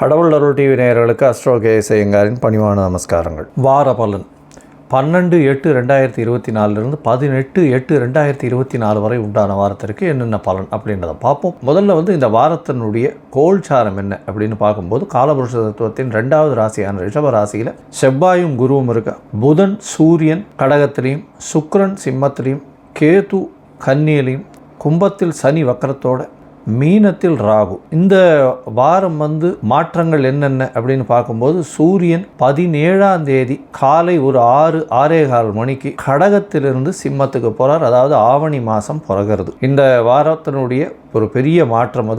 கடவுள் அருள் டிவி நேயர்களுக்கு astro KS ஐயங்காரின் பணிவான நமஸ்காரங்கள். வார பலன் 12/8/2024 18/8/2024 வரை உண்டான வாரத்திற்கு என்னென்ன பலன் அப்படின்றத பார்ப்போம். முதல்ல இந்த வாரத்தினுடைய கோல்சாரம் என்ன அப்படின்னு பார்க்கும்போது, காலபுருஷ தத்துவத்தின் 2வது ராசியான ரிஷப ராசியில் செவ்வாயும் குருவும் இருக்க, புதன் சூரியன் கடகத்திலையும், சுக்கிரன் சிம்மத்திலையும், கேது கன்னியிலையும், கும்பத்தில் சனி வக்கரத்தோட, மீனத்தில் ராகு. இந்த வாரம் மாற்றங்கள் என்னென்ன அப்படின்னு பார்க்கும்போது, சூரியன் 17ஆம் தேதி காலை ஒரு 6-6:15 மணிக்கு கடகத்திலிருந்து சிம்மத்துக்கு போகிறார். அதாவது ஆவணி மாதம் பிறகுறது. இந்த வாரத்தினுடைய ஒரு பெரிய மாற்றம்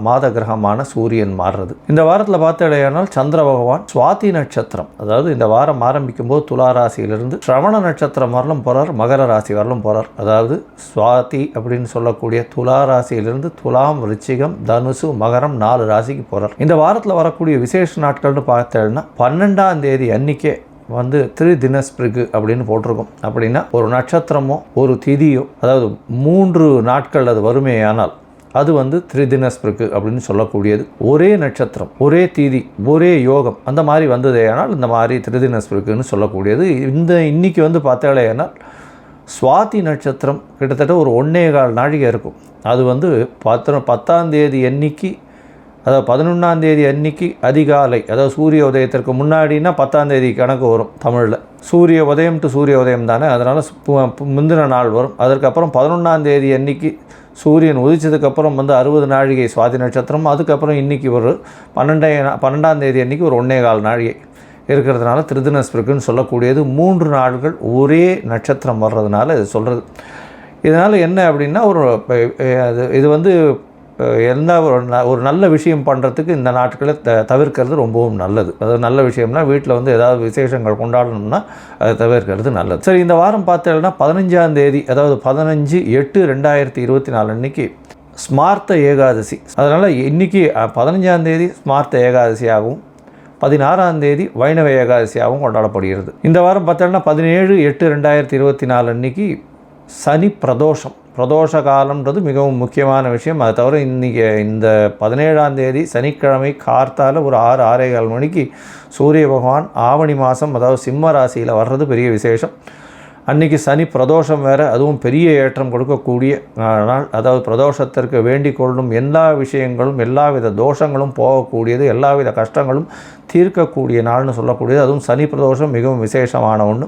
மாத கிரகமான சூரியன் மாறுறது. இந்த வாரத்தில் பார்த்தடையானால் சந்திர பகவான் சுவாதி நட்சத்திரம், அதாவது இந்த வாரம் ஆரம்பிக்கும் போது துலா ராசியிலிருந்து ஸ்ரவண நட்சத்திரம் வரலும் போகிறார், மகர ராசி வரலும் போகிறார். அதாவது சுவாதி அப்படின்னு சொல்லக்கூடிய துலா ராசியிலிருந்து துலாம், விருச்சிகம், தனுசு, மகரம் 4 ராசிக்கு போகிறார். இந்த வாரத்தில் வரக்கூடிய விசேஷ நாட்கள்னு பார்த்தேன்னா 12ஆம் தேதி அன்னைக்கே திரிதினஸ்பிரிகு அப்படின்னு போட்டிருக்கோம். அப்படின்னா ஒரு நட்சத்திரமோ ஒரு திதியோ, அதாவது 3 நாட்கள் அது வறுமையானால் அது திரிதினஸ்பிரிகு அப்படின்னு சொல்லக்கூடியது. ஒரே நட்சத்திரம், ஒரே திதி, ஒரே யோகம் அந்த மாதிரி வந்ததேயானால் இந்த மாதிரி திரிதினஸ்பிரிகுன்னு சொல்லக்கூடியது. இன்னைக்கு பார்த்தாலேயானால் சுவாதி நட்சத்திரம் கிட்டத்தட்ட ஒரு 1.25 நாழிகை இருக்கும். அது 10ஆம் தேதி அன்னைக்கு, அதாவது 11ஆம் தேதி அன்னைக்கு அதிகாலை, அதாவது சூரிய உதயத்திற்கு முன்னாடினா 10ஆம் தேதி கணக்கு வரும் தமிழில். சூரிய உதயம் டு சூரிய உதயம் தானே, அதனால் முந்தின நாள் வரும். அதற்கப்புறம் 11ஆம் தேதி அன்னைக்கு சூரியன் உதிச்சதுக்கப்புறம் 60 நாழிகை சுவாதி நட்சத்திரம். அதுக்கப்புறம் இன்றைக்கி ஒரு 12ஆம் தேதி அன்றைக்கி ஒரு 1.25 நாழிகை இருக்கிறதுனால திரிதினஸ்பிரிக்குன்னு சொல்லக்கூடியது. 3 நாட்கள் ஒரே நட்சத்திரம் வர்றதுனால இது சொல்கிறது. இதனால் என்ன அப்படின்னா, இது எந்த ஒரு நல்ல விஷயம் பண்ணுறதுக்கு இந்த நாட்களை தவிர்க்கிறது ரொம்பவும் நல்லது. அதாவது நல்ல விஷயம்னா வீட்டில் ஏதாவது விசேஷங்கள் கொண்டாடணும்னா அதை தவிர்க்கிறது நல்லது. சரி, இந்த வாரம் பார்த்தீங்கன்னா 15ஆம் தேதி, அதாவது 15/8/2024 அன்றைக்கி ஸ்மார்த்த ஏகாதசி. அதனால் இன்றைக்கி 15ஆம் தேதி ஸ்மார்த்த ஏகாதசியாகவும் 16ஆம் தேதி வைணவ ஏகாதசியாகவும் கொண்டாடப்படுகிறது. இந்த வாரம் பார்த்தோன்னா 17/8/2024 அன்றைக்கி சனி பிரதோஷம். பிரதோஷ காலம்ன்றது மிகவும் முக்கியமான விஷயம். அதை தவிர இன்றைக்கி இந்த 17ஆம் தேதி சனிக்கிழமை கார்த்தால் ஒரு 6-6:15 மணிக்கு சூரிய பகவான் ஆவணி மாதம், அதாவது சிம்ம ராசியில் வர்றது பெரிய விசேஷம். அன்றைக்கி சனி பிரதோஷம் வேறு, அதுவும் பெரிய ஏற்றம் கொடுக்கக்கூடிய நாள். அதாவது பிரதோஷத்திற்கு வேண்டிக் கொள்ளும் எல்லா விஷயங்களும், எல்லாவித தோஷங்களும் போகக்கூடியது, எல்லாவித கஷ்டங்களும் தீர்க்கக்கூடிய நாள்னு சொல்லக்கூடியது. அதுவும் சனி பிரதோஷம் மிகவும் விசேஷமான ஒன்று.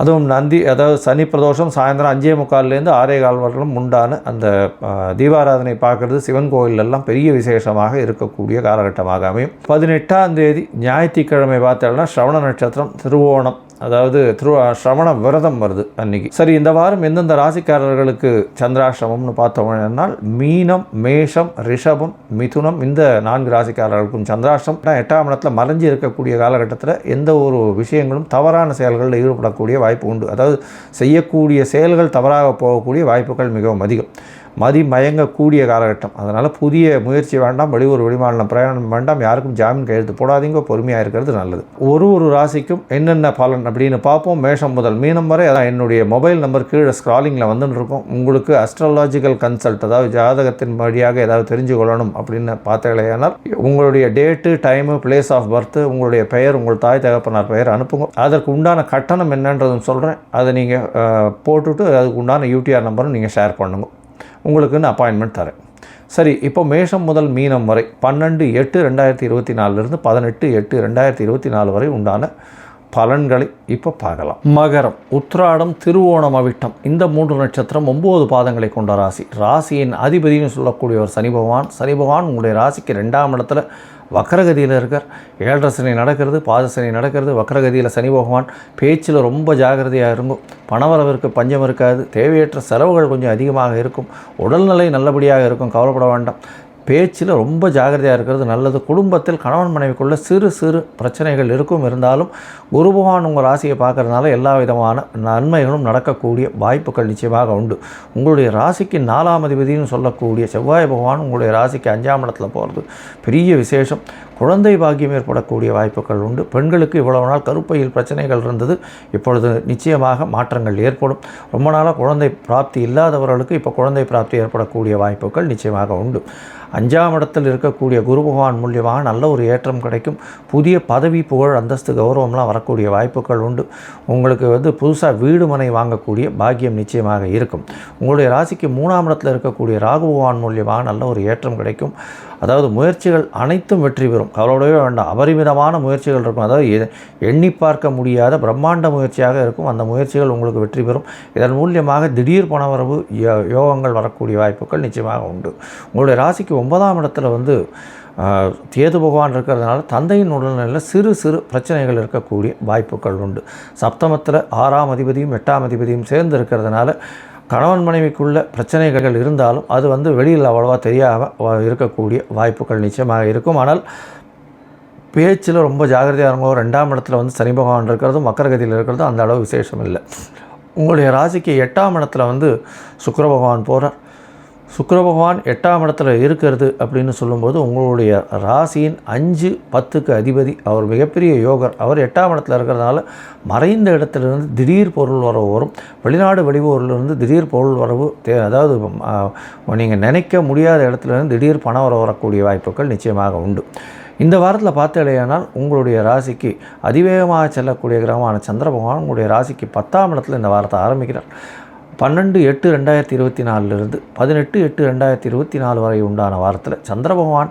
அதுவும் அதாவது சனி பிரதோஷம் சாயந்தரம் 5:45 6:15 வரலும் உண்டான அந்த தீபாராதனை பார்க்குறது சிவன் கோயிலெல்லாம் பெரிய விசேஷமாக இருக்கக்கூடிய காலகட்டமாக அமையும். 18ஆம் தேதி ஞாயிற்றுக்கிழமை பார்த்தோம்னா ஸ்ரவண நட்சத்திரம், திருவோணம், அதாவது ஸ்ரவண விரதம் வருது அன்றைக்கி. சரி, இந்த வாரம் எந்தெந்த ராசிக்காரர்களுக்கு சந்திராஷ்டமம்னு பார்த்தோம்னா, மீனம், மேஷம், ரிஷபம், மிதுனம், இந்த 4 ராசிக்காரர்களுக்கும் சந்திராஷ்டம். 8ஆம் இடத்துல மறைஞ்சி இருக்கக்கூடிய காலகட்டத்தில் எந்த ஒரு விஷயங்களும் தவறான செயல்களில் ஈடுபடக்கூடிய வாய்ப்பு உண்டு. அதாவது செய்யக்கூடிய செயல்கள் தவறாக போகக்கூடிய வாய்ப்புகள் மிகவும் அதிகம். மயங்கக்கூடிய காலகட்டம். அதனால் புதிய முயற்சி வேண்டாம், வெளியூர் வெளிமாநிலம் பிரயாணம் வேண்டாம், யாருக்கும் ஜாமீன் கையெழுத்து போடாதீங்க, பொறுமையாக இருக்கிறது நல்லது. ஒரு ராசிக்கும் என்னென்ன பலன் அப்படின்னு பார்ப்போம். மேஷம் முதல் மீனம் வரை. அதான் என்னுடைய மொபைல் நம்பர் கீழே ஸ்க்ராலிங்கில் வந்துருக்கும். உங்களுக்கு அஸ்ட்ராலாஜிக்கல் கன்சல்ட், அதாவது ஜாதகத்தின் வழியாக ஏதாவது தெரிஞ்சு கொள்ளணும் அப்படின்னு பார்த்தீங்களேனால் உங்களுடைய date, time, place of birth, உங்களுடைய பெயர், உங்கள் தாய் தகப்பனார் பெயர் அனுப்புங்க. அதற்கு உண்டான கட்டணம் என்னன்றதும் சொல்கிறேன். அதை நீங்கள் போட்டுவிட்டு அதுக்கு உண்டான யூடிஆர் நம்பரும் நீங்கள் ஷேர் பண்ணுங்க. உங்களுக்குன்னு அப்பாயின்மெண்ட் தரேன். சரி, இப்போ மேஷம் முதல் மீனம் வரை 12/8/2024 18/8/2024 வரை உண்டான பலன்களை இப்போ பார்க்கலாம். மகரம், உத்திராடம், திருவோணம், அவிட்டம், இந்த 3 நட்சத்திரம் 9 பாதங்களை கொண்ட ராசி. ராசியின் அதிபதினு சொல்லக்கூடியவர் சனி பகவான் உங்களுடைய ராசிக்கு 2ஆம் இடத்துல வக்கரகதியில் இருக்கார். 7.5 சனி நடக்கிறது, பாதசனி நடக்கிறது. வக்கரகதியில் சனி பகவான். பேச்சில் ரொம்ப ஜாகிரதையாக இருக்கும். பணவரவிற்கு பஞ்சம் இருக்காது. தேவையற்ற செலவுகள் கொஞ்சம் அதிகமாக இருக்கும். உடல்நிலை நல்லபடியாக இருக்கும், கவலைப்பட வேண்டாம். பேச்சில் ரொம்ப ஜாகிரதையாக இருக்கிறது நல்லது. குடும்பத்தில் கணவன் மனைவிக்குள்ள சிறு பிரச்சனைகள் இருந்தாலும் குரு பகவான் உங்கள் ராசியை பார்க்கறதுனால எல்லா விதமான நன்மைகளும் நடக்கக்கூடிய வாய்ப்புகள் நிச்சயமாக உண்டு. உங்களுடைய ராசிக்கு 4ஆம் அதிபதினு சொல்லக்கூடிய செவ்வாய் பகவான் உங்களுடைய ராசிக்கு 5ஆம் இடத்துல போகிறது பெரிய விசேஷம். குழந்தை பாக்கியம் ஏற்படக்கூடிய வாய்ப்புகள் உண்டு. பெண்களுக்கு இவ்வளவு நாள் கருப்பையில் பிரச்சனைகள் இருந்தது, இப்பொழுது நிச்சயமாக மாற்றங்கள் ஏற்படும். ரொம்ப நாளாக குழந்தை பிராப்தி இல்லாதவர்களுக்கு இப்போ குழந்தை பிராப்தி ஏற்படக்கூடிய வாய்ப்புகள் நிச்சயமாக உண்டு. 5ஆம் இடத்தில் இருக்கக்கூடிய குரு பகவான் மூலியமாக நல்ல ஒரு ஏற்றம் கிடைக்கும். புதிய பதவி, புகழ், அந்தஸ்து, கௌரவம்லாம் வரக்கூடிய வாய்ப்புகள் உண்டு. உங்களுக்கு புதுசாக வீடு மனை வாங்கக்கூடிய பாக்கியம் நிச்சயமாக இருக்கும். உங்களுடைய ராசிக்கு 3ஆம் இடத்தில் இருக்கக்கூடிய ராகு பகவான் மூலியமாக நல்ல ஒரு ஏற்றம் கிடைக்கும். அதாவது முயற்சிகள் அனைத்தும் வெற்றி பெறும், கவலையோடவே வேண்டாம். அபரிமிதமான முயற்சிகள் இருக்கும், அதாவது எண்ணி பார்க்க முடியாத பிரம்மாண்ட முயற்சியாக இருக்கும். அந்த முயற்சிகள் உங்களுக்கு வெற்றி பெறும். இதன் மூலியமாக திடீர் பணவரவு, யோகங்கள் வரக்கூடிய வாய்ப்புகள் நிச்சயமாக உண்டு. உங்களுடைய ராசிக்கு 9ஆம் இடத்துல கேது பகவான் இருக்கிறதுனால தந்தையின் உடல்நிலையில் சிறு சிறு பிரச்சனைகள் இருக்கக்கூடிய வாய்ப்புகள் உண்டு. சப்தமத்தில் 6ஆம் அதிபதியும் 8ஆம் அதிபதியும் சேர்ந்து இருக்கிறதுனால கணவன் மனைவிக்குள்ள பிரச்சனைகள் இருந்தாலும் அது வெளியில் அவ்வளோவா தெரியாமல் இருக்கக்கூடிய வாய்ப்புகள் நிச்சயமாக இருக்கும். ஆனால் பேச்சில் ரொம்ப ஜாகிரதையாக இருக்கும். 2ஆம் இடத்துல சனி பகவான் இருக்கிறதும் மக்கரகதியில் இருக்கிறதும் அந்த அளவு விசேஷம் இல்லை. உங்களுடைய ராசிக்கு 8ஆம் இடத்துல சுக்கிர பகவான் போகிறார். சுக்கிர பகவான் 8ஆம் இடத்துல இருக்கிறது அப்படின்னு சொல்லும்போது உங்களுடைய ராசியின் 5, 10க்கு அதிபதி, அவர் மிகப்பெரிய யோகர். அவர் 8ஆம் இடத்துல இருக்கிறதுனால மறைந்த இடத்துலேருந்து திடீர் பொருள் வரவு வரும். வெளிநாடு வெளியூரிலிருந்து திடீர் பொருள் வரவு, அதாவது நீங்கள் நினைக்க முடியாத இடத்துலேருந்து திடீர் பணம் வரக்கூடிய வாய்ப்புகள் நிச்சயமாக உண்டு. இந்த வாரத்தில் பார்த்தீங்கன்னா உங்களுடைய ராசிக்கு அதிவேகமாக செல்லக்கூடிய கிரகமான சந்திர பகவான் உங்களுடைய ராசிக்கு 10ஆம் இடத்துல இந்த வாரத்தை ஆரம்பிக்கிறார். 12/8/2024 18/8/2024 வரை உண்டான வாரத்தில் சந்திர பகவான்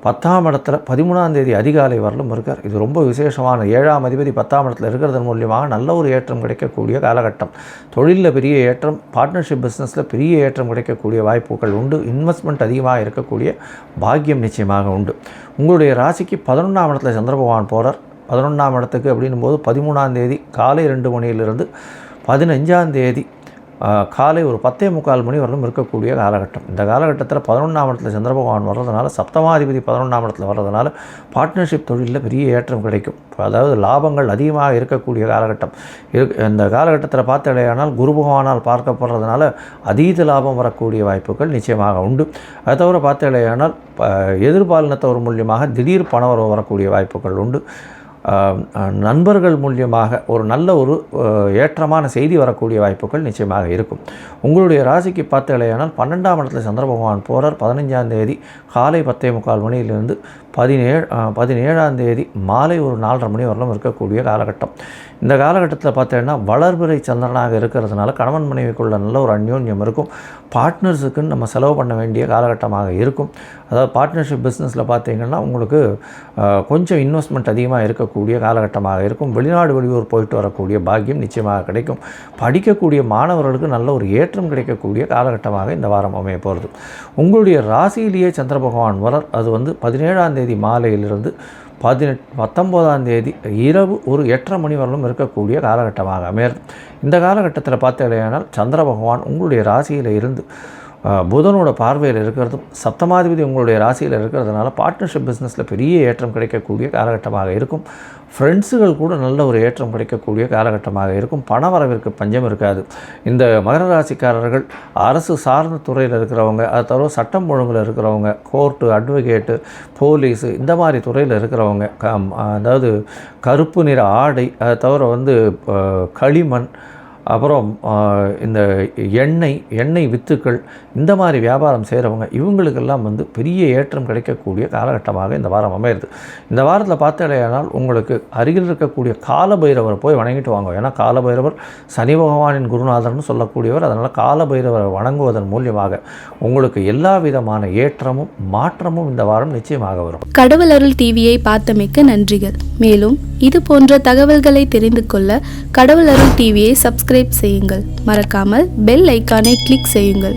10ஆம் இடத்துல 13ஆம் தேதி அதிகாலை வரலும் இருக்கார். இது ரொம்ப விசேஷமான 7ஆம் அதிபதி 10ஆம் இடத்துல இருக்கிறதன் மூலியமாக நல்ல ஒரு ஏற்றம் கிடைக்கக்கூடிய காலகட்டம். தொழிலில் பெரிய ஏற்றம், பார்ட்னர்ஷிப் பிஸ்னஸில் பெரிய ஏற்றம் கிடைக்கக்கூடிய வாய்ப்புகள் உண்டு. இன்வெஸ்ட்மெண்ட் அதிகமாக இருக்கக்கூடிய பாக்கியம் நிச்சயமாக உண்டு. உங்களுடைய ராசிக்கு 11ஆம் இடத்துல சந்திர பகவான் போகிறார். 11ஆம் இடத்துக்கு அப்படின்னும் போது 13ஆம் தேதி காலை 2 மணியிலிருந்து 15ஆம் தேதி காலை ஒரு 10:45 மணி வரலும் இருக்கக்கூடிய காலகட்டம். இந்த காலகட்டத்தில் 11ஆம் இடத்துல சந்திர பகவான் வர்றதுனால, சப்தமாதிபதி 11ஆம் இடத்துல வர்றதுனால பார்ட்னர்ஷிப் தொழிலில் பெரிய ஏற்றம் கிடைக்கும். அதாவது லாபங்கள் அதிகமாக இருக்கக்கூடிய காலகட்டம். இந்த காலகட்டத்தில் பார்த்தடையானால் குரு பகவானால் பார்க்கப்படுறதுனால அதீத லாபம் வரக்கூடிய வாய்ப்புகள் நிச்சயமாக உண்டு. அதை தவிர பார்த்தடையானால் எதிர்பாலினத்தவர் மூலியமாக திடீர் பணவரவு வரக்கூடிய வாய்ப்புகள் உண்டு. நண்பர்கள் மூலியமாக ஒரு நல்ல ஒரு ஏற்றமான செய்தி வரக்கூடிய வாய்ப்புகள் நிச்சயமாக இருக்கும். உங்களுடைய ராசிக்கு பார்த்தீங்களேயானால் 12ஆம் இடத்துல சந்திர பகவான் போகிறார். 15ஆம் தேதி காலை 10:45 மணியிலிருந்து 17ஆம் தேதி மாலை ஒரு 4:30 மணி வரலும் இருக்கக்கூடிய காலகட்டம். இந்த காலகட்டத்தில் பார்த்தீங்கன்னா வளர்பிறை சந்திரனாக இருக்கிறதுனால கணவன் மனைவிக்குள்ள நல்ல ஒரு அந்யோன்யம் இருக்கும். பார்ட்னர்ஸுக்குன்னு நம்ம செலவு பண்ண வேண்டிய காலகட்டமாக இருக்கும். அதாவது பார்ட்னர்ஷிப் பிஸ்னஸில் பார்த்தீங்கன்னா உங்களுக்கு கொஞ்சம் இன்வெஸ்ட்மெண்ட் அதிகமாக இருக்கக்கூடிய காலகட்டமாக இருக்கும். வெளிநாடு வெளியூர் போயிட்டு வரக்கூடிய பாக்கியம் நிச்சயமாக கிடைக்கும். படிக்கக்கூடிய மாணவர்களுக்கு நல்ல ஒரு ஏற்றம் கிடைக்கக்கூடிய காலகட்டமாக இந்த வாரம் அமைய போகிறது. உங்களுடைய ராசியிலேயே சந்திர பகவான் வரார். அது 17ஆம் தேதி மாலையிலிருந்து 19ஆம் தேதி இரவு ஒரு 8:30 மணி வரலும் இருக்கக்கூடிய காலகட்டமாக அமையாது. இந்த காலகட்டத்தில் பார்த்தீங்கன்னா சந்திர பகவான் உங்களுடைய ராசியில் இருந்து புதனோட பார்வையில் இருக்கிறதும், சப்தமாதிபதி உங்களுடைய ராசியில் இருக்கிறதுனால பார்ட்னர்ஷிப் பிஸ்னஸில் பெரிய ஏற்றம் கிடைக்கக்கூடிய காலகட்டமாக இருக்கும். ஃப்ரெண்ட்ஸுகள் கூட நல்ல ஒரு ஏற்றம் கிடைக்கக்கூடிய காலகட்டமாக இருக்கும். பணவரவிற்கு பஞ்சம் இருக்காது. இந்த மகர ராசிக்காரர்கள் அரசு சார்ந்த துறையில் இருக்கிறவங்க, அது தவிர சட்டம் ஒழுங்கில் இருக்கிறவங்க, கோர்ட்டு, அட்வொகேட்டு, போலீஸு, இந்த மாதிரி துறையில் இருக்கிறவங்க, அதாவது கருப்பு நிற ஆடை, அதை தவிர களிமண், அப்புறம் இந்த எண்ணெய் வித்துக்கள், இந்த மாதிரி வியாபாரம் செய்கிறவங்க, இவங்களுக்கெல்லாம் பெரிய ஏற்றம் கிடைக்கக்கூடிய காலகட்டமாக இந்த வாரம் அமையிறது. இந்த வாரத்தில் பார்த்தீங்கன்னா உங்களுக்கு அருகில் இருக்கக்கூடிய காலபைரவரை போய் வணங்கிட்டு வாங்க. ஏன்னா காலபைரவர் சனி பகவானின் குருநாதர்னு சொல்லக்கூடியவர். அதனால் காலபைரவரை வணங்குவதன் மூலியமாக உங்களுக்கு எல்லா விதமான ஏற்றமும் மாற்றமும் இந்த வாரம் நிச்சயமாக வரும். கடவுள் அருள் டிவியை பார்த்தமைக்கு நன்றிகள். மேலும் இது போன்ற தகவல்களை தெரிந்து கொள்ள கடவுள் அருள் டிவியை சப்ஸ்கிரைப் செய்யுங்கள். மறக்காமல் பெல் ஐக்கானை கிளிக் செய்யுங்கள்.